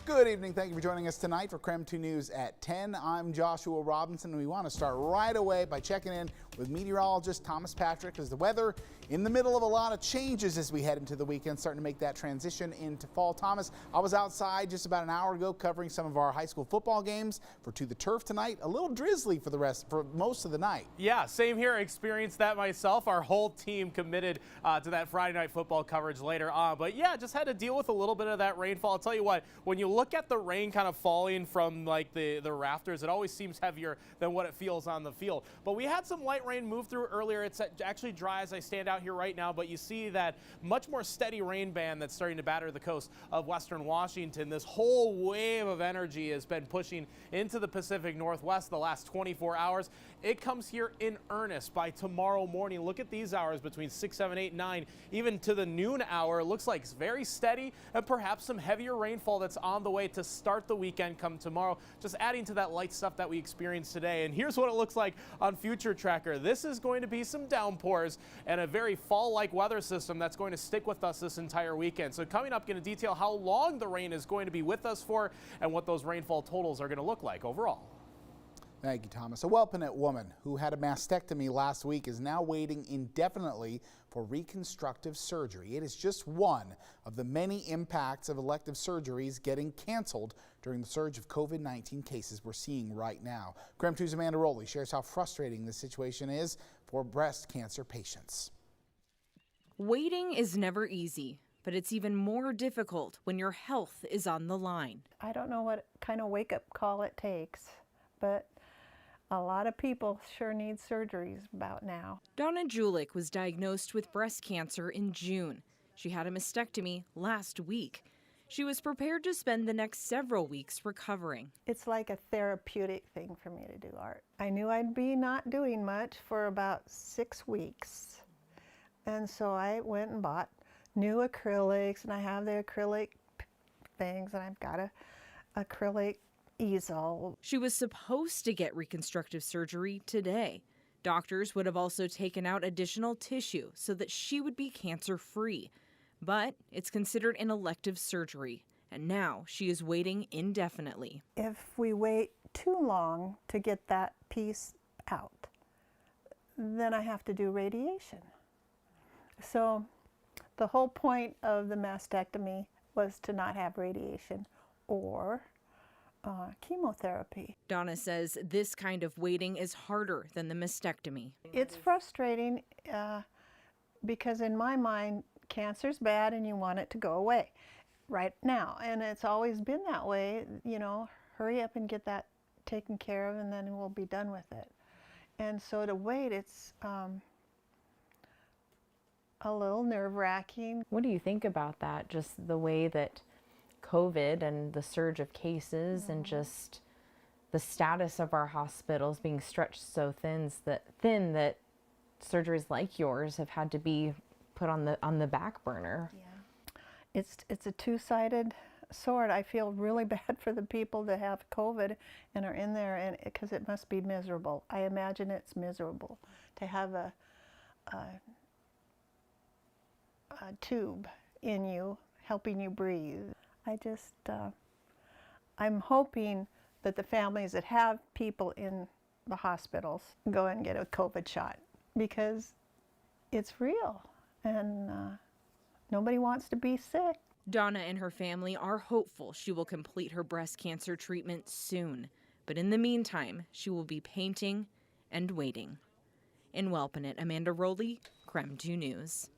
Good evening. Thank you for joining us tonight for KREM 2 News at 10. I'm Joshua Robinson, and we want to start right away by checking in with meteorologist Thomas Patrick, because the weather in the middle of a lot of changes as we head into the weekend, starting to make that transition into fall. Thomas, I was outside just about an hour ago covering some of our high school football games for To the Turf tonight. A little drizzly for most of the night. Yeah, same here. I experienced that myself. Our whole team committed to that Friday night football coverage later on. But yeah, just had to deal with a little bit of that rainfall. I'll tell you what, when you look at the rain kind of falling from like the rafters, it always seems heavier than what it feels on the field. But we had some light rain move through earlier. It's actually dry as I stand out here right now, but you see that much more steady rain band that's starting to batter the coast of western Washington. This whole wave of energy has been pushing into the Pacific Northwest the last 24 hours. It comes here in earnest by tomorrow morning. Look at these hours between 6, 7, 8, 9, even to the noon hour. It looks like it's very steady and perhaps some heavier rainfall that's on the way to start the weekend come tomorrow, just adding to that light stuff that we experienced today. And here's what it looks like on Future Tracker. This is going to be some downpours and a very fall-like weather system that's going to stick with us this entire weekend. So coming up, going to detail how long the rain is going to be with us for and what those rainfall totals are going to look like overall. Thank you, Thomas. A Welpinette woman who had a mastectomy last week is now waiting indefinitely for reconstructive surgery. It is just one of the many impacts of elective surgeries getting canceled during the surge of COVID-19 cases we're seeing right now. KREM 2's Amanda Rowley shares how frustrating this situation is for breast cancer patients. Waiting is never easy, but it's even more difficult when your health is on the line. I don't know what kind of wake-up call it takes, but a lot of people sure need surgeries about now. Donna Julik was diagnosed with breast cancer in June. She had a mastectomy last week. She was prepared to spend the next several weeks recovering. It's like a therapeutic thing for me to do art. I knew I'd be not doing much for about 6 weeks. And so I went and bought new acrylics, and I have the acrylic things, and I've got a acrylic easel. She was supposed to get reconstructive surgery today. Doctors would have also taken out additional tissue so that she would be cancer-free. But it's considered an elective surgery, and now she is waiting indefinitely. If we wait too long to get that piece out, then I have to do radiation. So the whole point of the mastectomy was to not have radiation or chemotherapy. Donna says this kind of waiting is harder than the mastectomy. It's frustrating because in my mind, cancer's bad and you want it to go away right now. And it's always been that way, you know, hurry up and get that taken care of and then we'll be done with it. And so to wait, it's a little nerve-wracking. What do you think about that? Just the way that COVID and the surge of cases and just the status of our hospitals being stretched so thin that surgeries like yours have had to be put on the back burner. Yeah. It's a two-sided sword. I feel really bad for the people that have COVID and are in there, and because it must be miserable. I imagine it's miserable to have a tube in you helping you breathe. I'm hoping that the families that have people in the hospitals go and get a COVID shot, because it's real and nobody wants to be sick. Donna and her family are hopeful she will complete her breast cancer treatment soon. But in the meantime, she will be painting and waiting. In Welpinette, Amanda Rowley, KREM 2 News.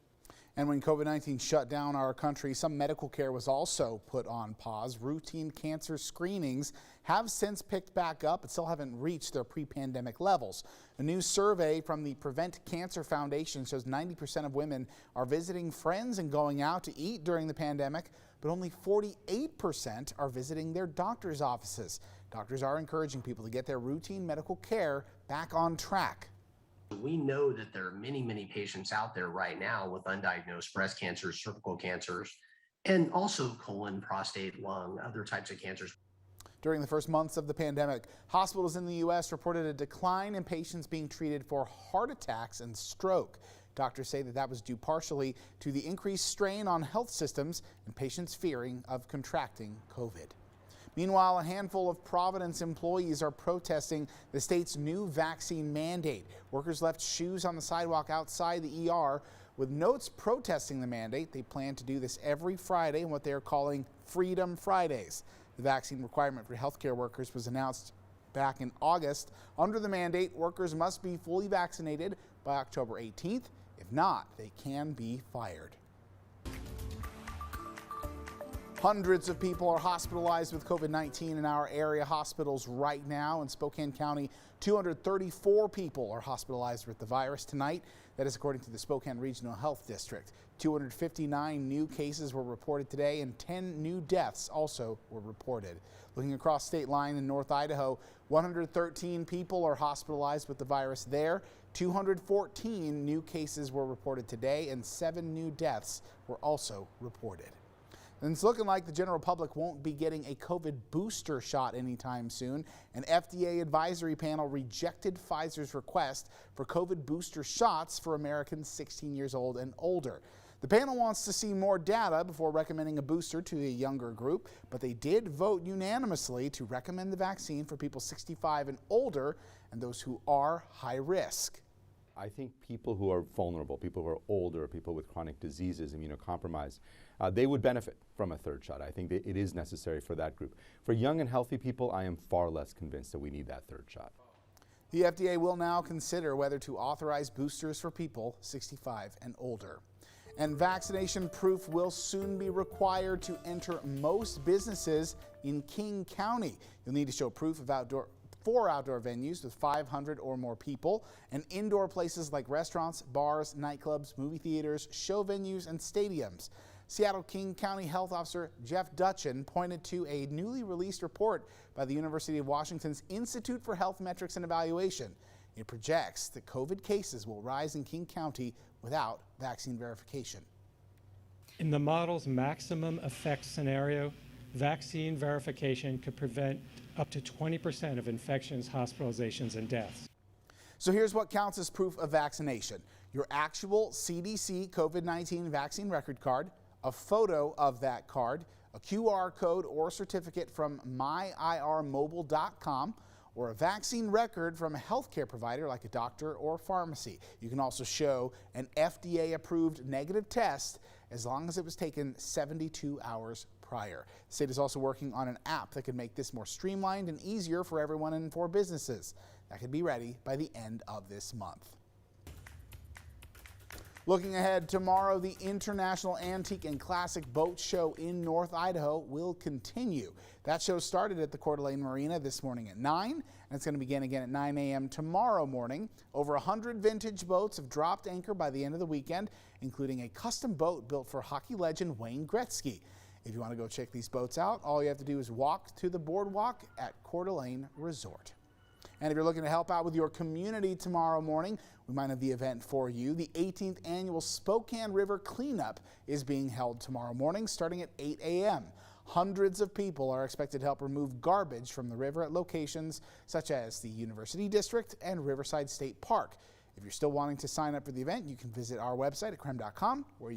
And when COVID-19 shut down our country, some medical care was also put on pause. Routine cancer screenings have since picked back up, but still haven't reached their pre-pandemic levels. A new survey from the Prevent Cancer Foundation shows 90% of women are visiting friends and going out to eat during the pandemic, but only 48% are visiting their doctor's offices. Doctors are encouraging people to get their routine medical care back on track. We know that there are many, many patients out there right now with undiagnosed breast cancers, cervical cancers, and also colon, prostate, lung, other types of cancers. During the first months of the pandemic, hospitals in the U.S. reported a decline in patients being treated for heart attacks and stroke. Doctors say that was due partially to the increased strain on health systems and patients fearing of contracting COVID. Meanwhile, a handful of Providence employees are protesting the state's new vaccine mandate. Workers left shoes on the sidewalk outside the ER with notes protesting the mandate. They plan to do this every Friday in what they are calling Freedom Fridays. The vaccine requirement for healthcare workers was announced back in August. Under the mandate, workers must be fully vaccinated by October 18th. If not, they can be fired. Hundreds of people are hospitalized with COVID-19 in our area hospitals right now. In Spokane County, 234 people are hospitalized with the virus tonight. That is according to the Spokane Regional Health District. 259 new cases were reported today, and 10 new deaths also were reported. Looking across state line in North Idaho, 113 people are hospitalized with the virus there. 214 new cases were reported today, and 7 new deaths were also reported. And it's looking like the general public won't be getting a COVID booster shot anytime soon. An FDA advisory panel rejected Pfizer's request for COVID booster shots for Americans 16 years old and older. The panel wants to see more data before recommending a booster to a younger group, but they did vote unanimously to recommend the vaccine for people 65 and older and those who are high risk. I think people who are vulnerable, people who are older, people with chronic diseases, immunocompromised, they would benefit from a third shot. I think that it is necessary for that group. For young and healthy people, I am far less convinced that we need that third shot. The FDA will now consider whether to authorize boosters for people 65 and older. And vaccination proof will soon be required to enter most businesses in King County. You'll need to show proof of four outdoor venues with 500 or more people, and indoor places like restaurants, bars, nightclubs, movie theaters, show venues, and stadiums. Seattle King County Health Officer Jeff Dutchin pointed to a newly released report by the University of Washington's Institute for Health Metrics and Evaluation. It projects that COVID cases will rise in King County without vaccine verification. In the model's maximum effect scenario, vaccine verification could prevent up to 20% of infections, hospitalizations, and deaths. So here's what counts as proof of vaccination: your actual CDC COVID-19 vaccine record card, a photo of that card, a QR code or certificate from myirmobile.com, or a vaccine record from a healthcare provider like a doctor or pharmacy. You can also show an FDA-approved negative test as long as it was taken 72 hours prior. The state is also working on an app that could make this more streamlined and easier for everyone and for businesses. That could be ready by the end of this month. Looking ahead, tomorrow the International Antique and Classic Boat Show in North Idaho will continue. That show started at the Coeur d'Alene Marina this morning at 9, and it's going to begin again at 9 a.m. tomorrow morning. Over 100 vintage boats have dropped anchor by the end of the weekend, including a custom boat built for hockey legend Wayne Gretzky. If you want to go check these boats out, all you have to do is walk to the boardwalk at Coeur d'Alene Resort. And if you're looking to help out with your community tomorrow morning, we might have the event for you. The 18th annual Spokane River Cleanup is being held tomorrow morning starting at 8 a.m. Hundreds of people are expected to help remove garbage from the river at locations such as the University District and Riverside State Park. If you're still wanting to sign up for the event, you can visit our website at krem.com where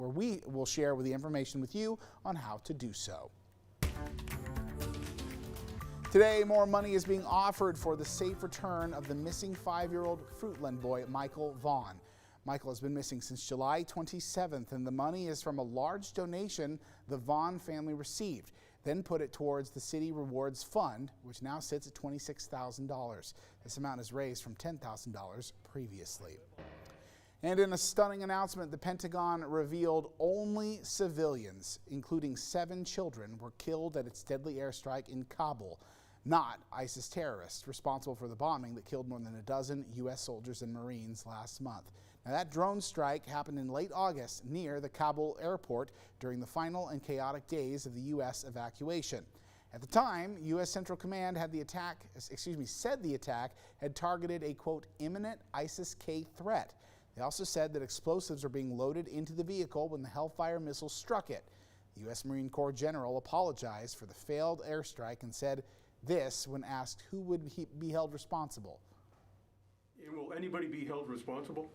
we will share the information with you on how to do so. Today, more money is being offered for the safe return of the missing 5-year-old Fruitland boy, Michael Vaughn. Michael has been missing since July 27th, and the money is from a large donation the Vaughn family received, then put it towards the City Rewards Fund, which now sits at $26,000. This amount is raised from $10,000 previously. And in a stunning announcement, the Pentagon revealed only civilians, including 7 children, were killed at its deadly airstrike in Kabul, not ISIS terrorists responsible for the bombing that killed more than a dozen U.S. soldiers and Marines last month. Now, that drone strike happened in late August near the Kabul airport during the final and chaotic days of the U.S. evacuation. At the time, U.S. Central Command said the attack had targeted a, quote, imminent ISIS-K threat. They also said that explosives were being loaded into the vehicle when the Hellfire missile struck it. The U.S. Marine Corps general apologized for the failed airstrike and said this when asked who would be held responsible. And will anybody be held responsible?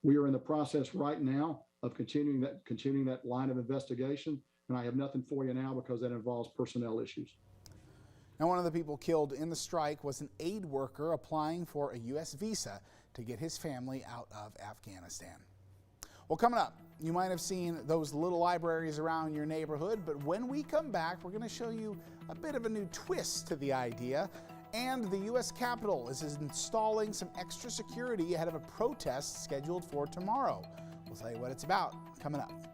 We are in the process right now of continuing that line of investigation, and I have nothing for you now because that involves personnel issues. Now, one of the people killed in the strike was an aid worker applying for a U.S. visa to get his family out of Afghanistan. Well, coming up, you might have seen those little libraries around your neighborhood, but when we come back, we're going to show you a bit of a new twist to the idea. And the U.S. Capitol is installing some extra security ahead of a protest scheduled for tomorrow. We'll tell you what it's about coming up.